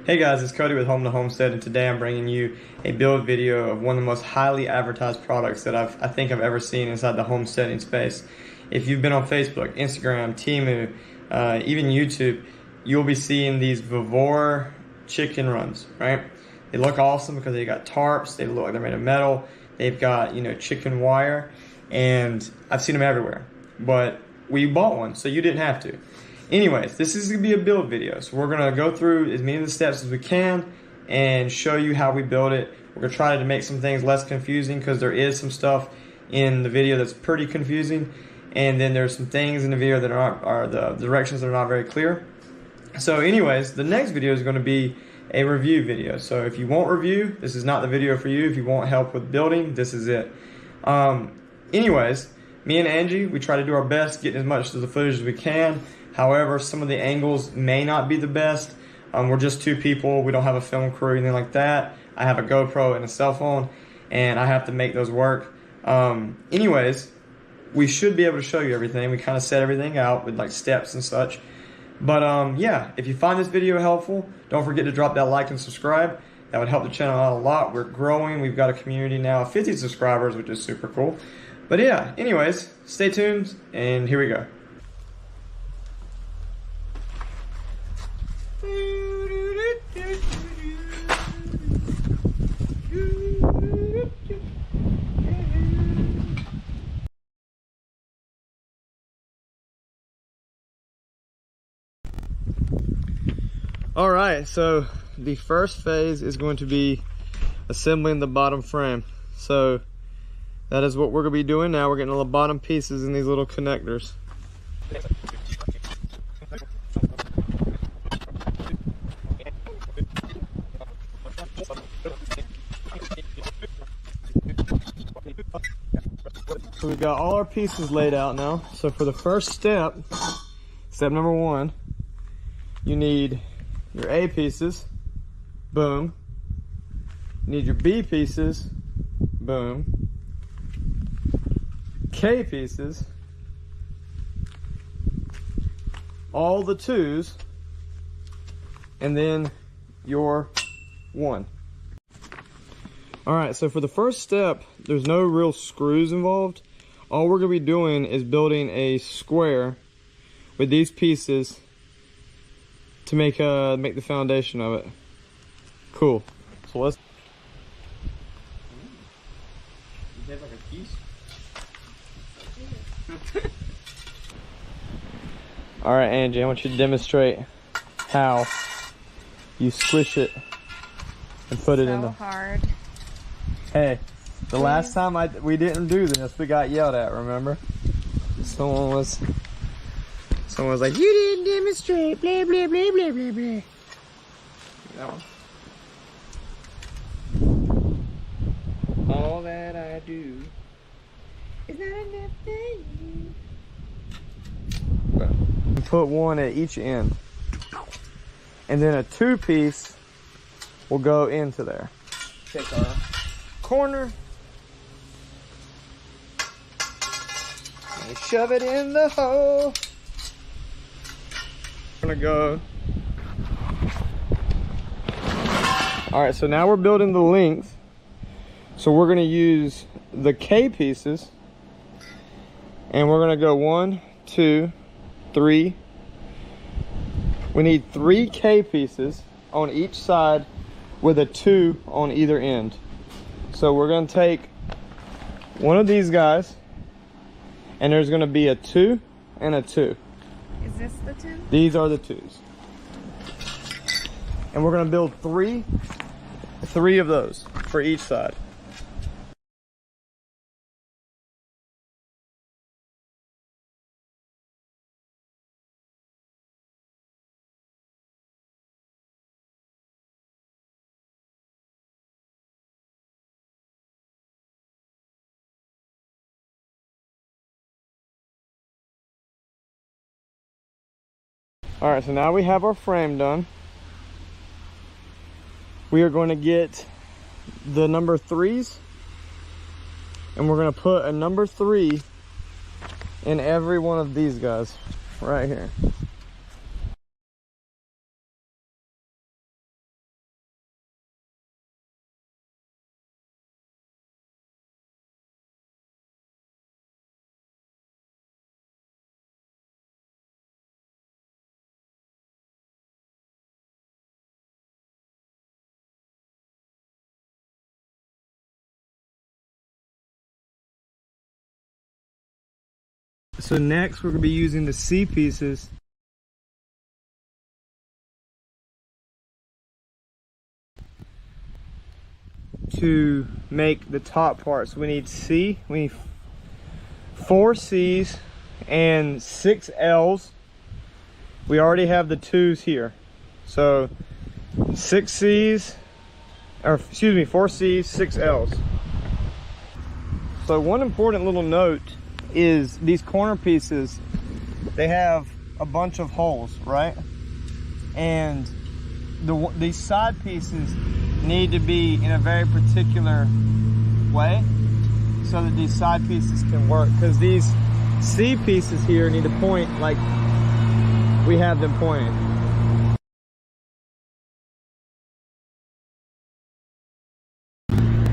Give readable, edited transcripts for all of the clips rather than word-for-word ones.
Hey guys, it's Cody with Homestead, and today I'm bringing you a build video of one of the most highly advertised products that I think I've ever seen inside the homesteading space. If you've been on Facebook, Instagram, Temu, even YouTube, you'll be seeing these VEVOR Chicken Runs, right? They look awesome because they got tarps, they look like they're made of metal, they've got, chicken wire, and I've seen them everywhere. But we bought one, so you didn't have to. Anyways, this is going to be a build video, so we're going to go through as many of the steps as we can and show you how we build it. We're going to try to make some things less confusing because there is some stuff in the video that's pretty confusing, and then there's some things in the video that are the directions that are not very clear. So anyways, the next video is going to be a review video. So if you want review, this is not the video for you. If you want help with building, this is it. Anyways, me and Angie, we try to do our best getting as much of the footage as we can. However, some of the angles may not be the best. We're just two people. We don't have a film crew or anything like that. I have a GoPro and a cell phone, and I have to make those work. Anyways, we should be able to show you everything. We kind of set everything out with like steps and such. But yeah, if you find this video helpful, don't forget to drop that like and subscribe. That would help the channel out a lot. We're growing. We've got a community now of 50 subscribers, which is super cool. But yeah, anyways, stay tuned, and here we go. All right, so the first phase is going to be assembling the bottom frame. So that is what we're going to be doing now. We're getting all the bottom pieces in these little connectors. So we've got all our pieces laid out now. So for the first step, step number one, you need your A pieces, boom. You need your B pieces, boom. K pieces, all the twos, and then your one. All right, so for the first step, there's no real screws involved. All we're gonna be doing is building a square with these pieces to make the foundation of it. Cool. So let's. You have like a piece? All right, Angie, I want you to demonstrate how you squish it and put it in the. Hard. Hey, the last time we didn't do this, we got yelled at. Remember? Someone was like, "You didn't demonstrate." Blah blah blah blah blah blah. That one. All that I do is not enough for you. Put one at each end, and then a two piece will go into there. Take our corner and shove it in the hole. I'm gonna go. All right, so now we're building the length. So we're gonna use the K pieces, and we're gonna go 1, 2, 3. We need 3 K pieces on each side with a 2 on either end. So we're gonna take one of these guys, and there's gonna be a 2 and a 2. Is this the 2? These are the 2s. And we're gonna build three of those for each side. All right, so now we have our frame done. We are going to get the number 3s, and we're going to put a number 3 in every one of these guys right here. So next we're gonna be using the C pieces to make the top parts. We need we need 4 C's and 6 L's. We already have the 2's here. So 6 C's, or excuse me, 4 C's, 6 L's. So one important little note is these corner pieces, they have a bunch of holes, right? And these side pieces need to be in a very particular way so that these side pieces can work, because these C pieces here need to point like we have them pointing.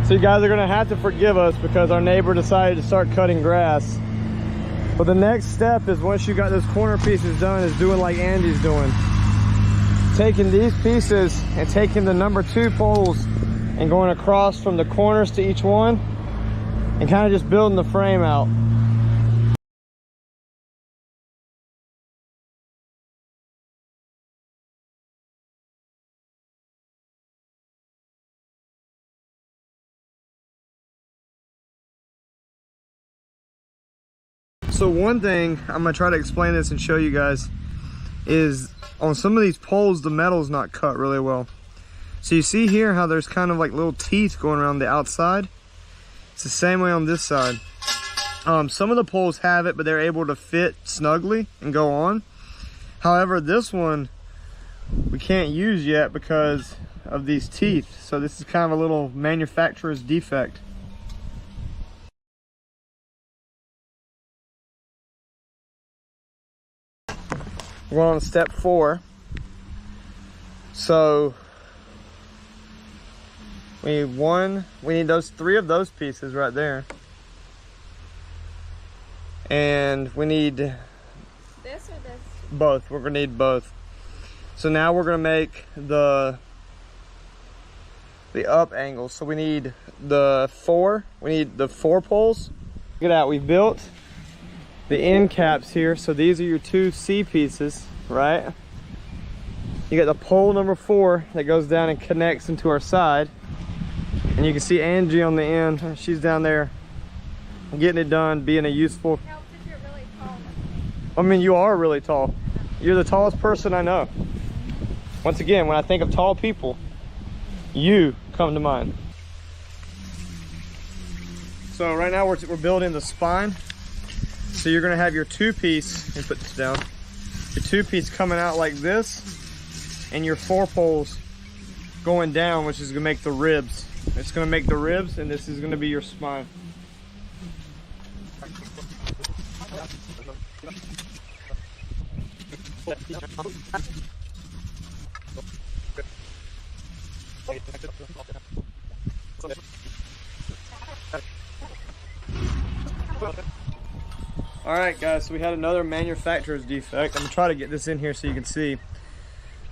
So you guys are gonna have to forgive us because our neighbor decided to start cutting grass. But the next step is, once you got those corner pieces done, is doing like Andy's doing. Taking these pieces and taking the number 2 poles and going across from the corners to each one and kind of just building the frame out. So one thing, I'm gonna try to explain this and show you guys, is on some of these poles, the metal's not cut really well. So you see here how there's kind of like little teeth going around the outside? It's the same way on this side. Some of the poles have it, but they're able to fit snugly and go on. However, this one we can't use yet because of these teeth. So this is kind of a little manufacturer's defect. We're on step 4. So we need those 3 of those pieces right there. And we need this or this? Both. We're gonna need both. So now we're gonna make the up angle. So we need the 4 poles. Look at that, we built the end caps here. So these are your 2 C pieces, right? You got the pole number 4 that goes down and connects into our side. And you can see Angie on the end. She's down there getting it done, being a useful. Helps if you're really tall. I mean, you are really tall. You're the tallest person I know. Once again, when I think of tall people, you come to mind. So right now we're building the spine. So you're gonna have your 2-piece, let me put this down, your 2-piece coming out like this, and your 4 poles going down, which is gonna make the ribs. It's gonna make the ribs, and this is gonna be your spine. All right, guys, so we had another manufacturer's defect. I'm gonna try to get this in here so you can see.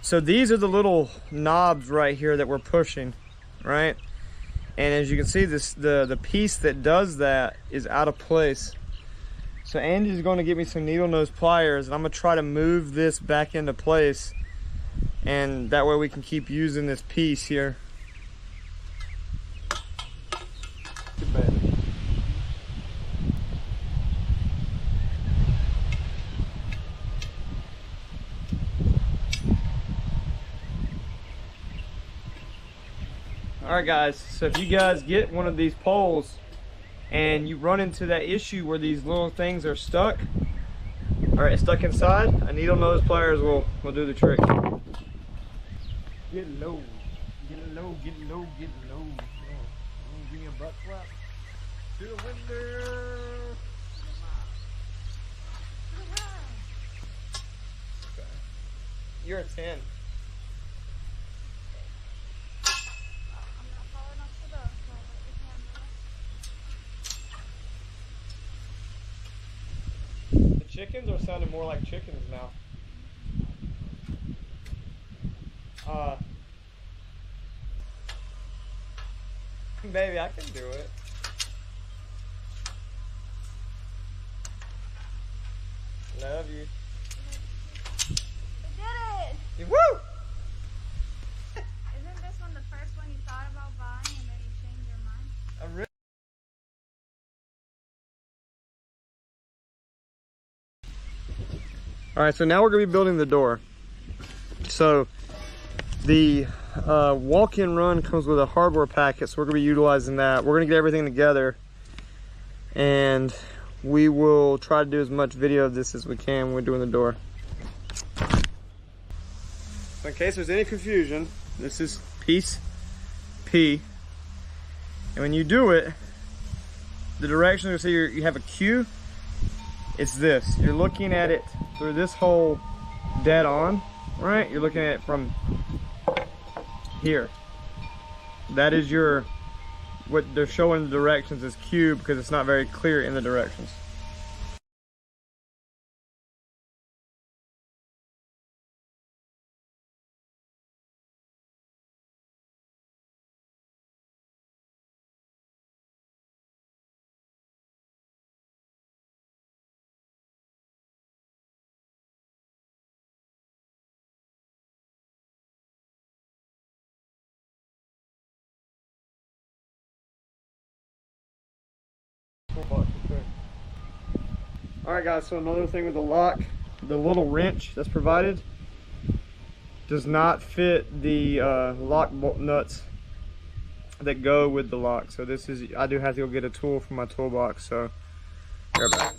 So these are the little knobs right here that we're pushing, right? And as you can see, the piece that does that is out of place. So Andy's gonna get me some needle nose pliers, and I'm gonna try to move this back into place, and that way we can keep using this piece here. Too bad. All right, guys, so if you guys get one of these poles and you run into that issue where these little things are stuck, or stuck inside, a needle nose pliers will do the trick. Get low, get low, get low, get low. Oh, give me a butt slap. To the window. Okay. You're a 10. Chickens are sounding more like chickens now. Baby, I can do it. Love you. I did it! Woo! Isn't this one the first one you thought about buying and then you changed your mind? I'm ready. All right, so now we're gonna be building the door. So the walk-in run comes with a hardware packet, so we're gonna be utilizing that. We're gonna get everything together, and we will try to do as much video of this as we can when we're doing the door. So in case there's any confusion, this is piece P, and when you do it, the direction, you see you have a Q. It's this. You're looking at it through this hole dead on, right? You're looking at it from here. That is what they're showing the directions is Q because it's not very clear in the directions. Alright guys, so another thing with the lock, the little wrench that's provided does not fit the lock bolt nuts that go with the lock. So this is, I do have to go get a tool from my toolbox, so be right back.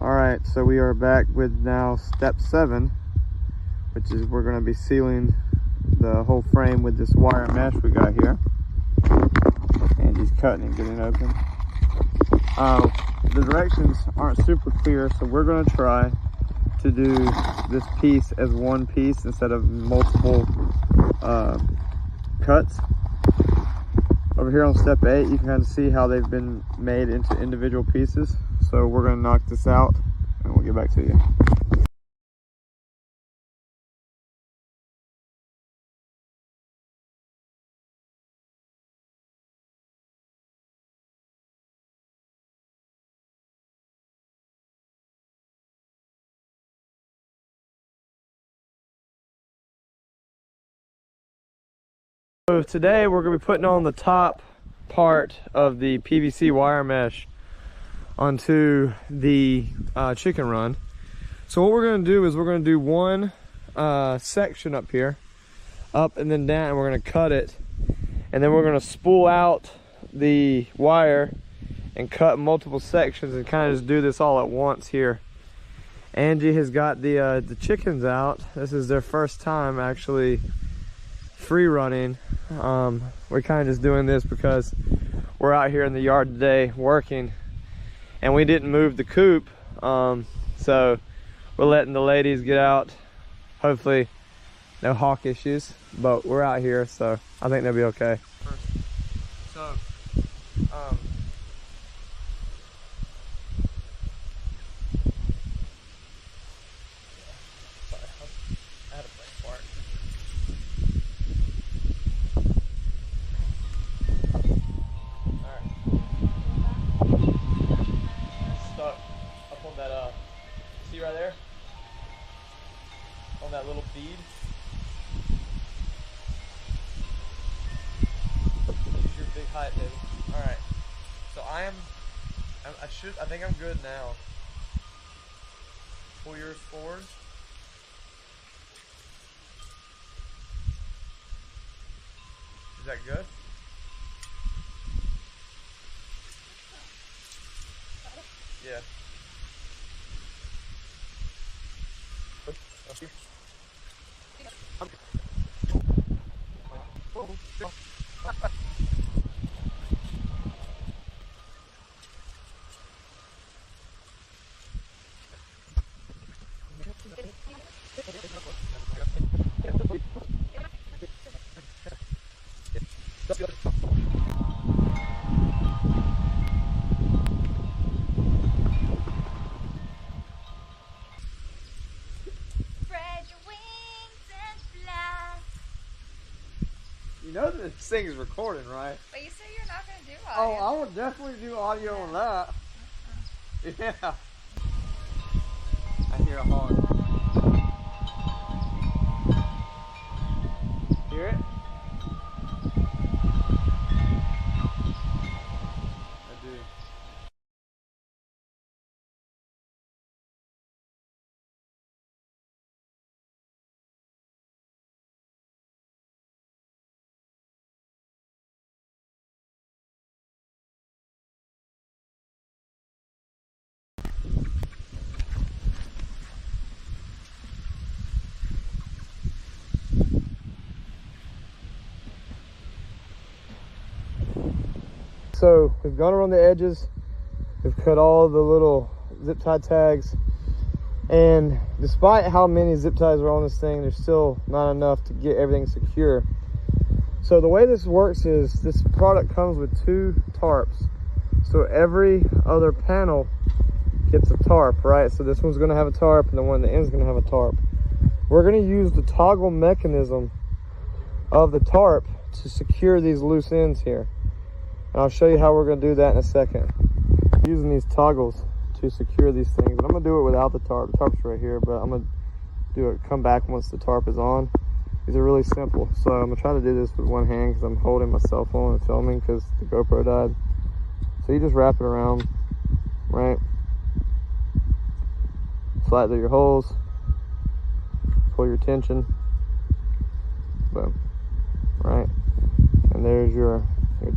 Alright, so we are back with now step 7, which is we're going to be sealing the whole frame with this wire mesh we got here. And he's cutting and getting it open. The directions aren't super clear, so we're going to try to do this piece as one piece instead of multiple cuts. Over here on step 8, you can kind of see how they've been made into individual pieces. So we're going to knock this out and we'll get back to you. So today we're going to be putting on the top part of the PVC wire mesh onto the chicken run. So what we're going to do is we're going to do one section up here, up and then down, and we're going to cut it, and then we're going to spool out the wire and cut multiple sections and kind of just do this all at once here. Angie has got the chickens out. This is their first time actually free running. We're kind of just doing this because we're out here in the yard today working, and we didn't move the coop, so we're letting the ladies get out. Hopefully no hawk issues, but we're out here, so I think they'll be okay. So see right there? On that little bead. Use your big height, baby. Alright. So I think I'm good now. Pull yours forward. Is that good? Yeah. You know this thing is recording, right? But you said you're not going to do Oh, audio. I will definitely do audio on that. Yeah. I hear a hog. Hear it? I do. So we've gone around the edges, we've cut all the little zip tie tags, and despite how many zip ties are on this thing, there's still not enough to get everything secure. So the way this works is this product comes with 2 tarps. So every other panel gets a tarp, right? So this one's gonna have a tarp and the one at the end is gonna have a tarp. We're gonna use the toggle mechanism of the tarp to secure these loose ends here. And I'll show you how we're going to do that in a second. Using these toggles to secure these things. And I'm going to do it without the tarp. The tarp's right here, but I'm going to do it, come back once the tarp is on. These are really simple. So I'm going to try to do this with one hand because I'm holding my cell phone and filming because the GoPro died. So you just wrap it around, right? Slide through your holes. Pull your tension. Boom. Right? And there's your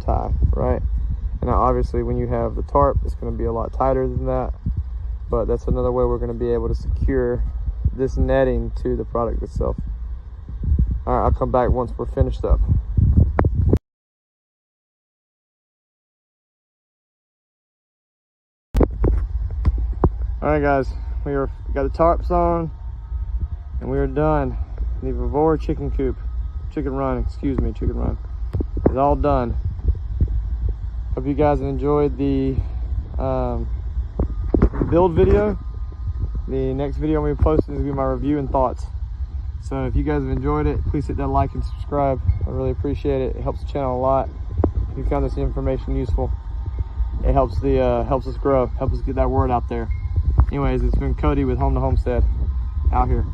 tie, right? And now obviously when you have the tarp, it's going to be a lot tighter than that, but that's another way we're going to be able to secure this netting to the product itself. All right, I'll come back once we're finished up. All right guys, we got the tarps on and we are done. The VEVOR chicken run is all done. Hope you guys enjoyed the build video. The next video I'm going to be posting is going to be my review and thoughts. So if you guys have enjoyed it, please hit that like and subscribe. I really appreciate it. It helps the channel a lot. If you found this information useful, it helps us grow, helps us get that word out there. Anyways, it's been Cody with Home to Homestead out here.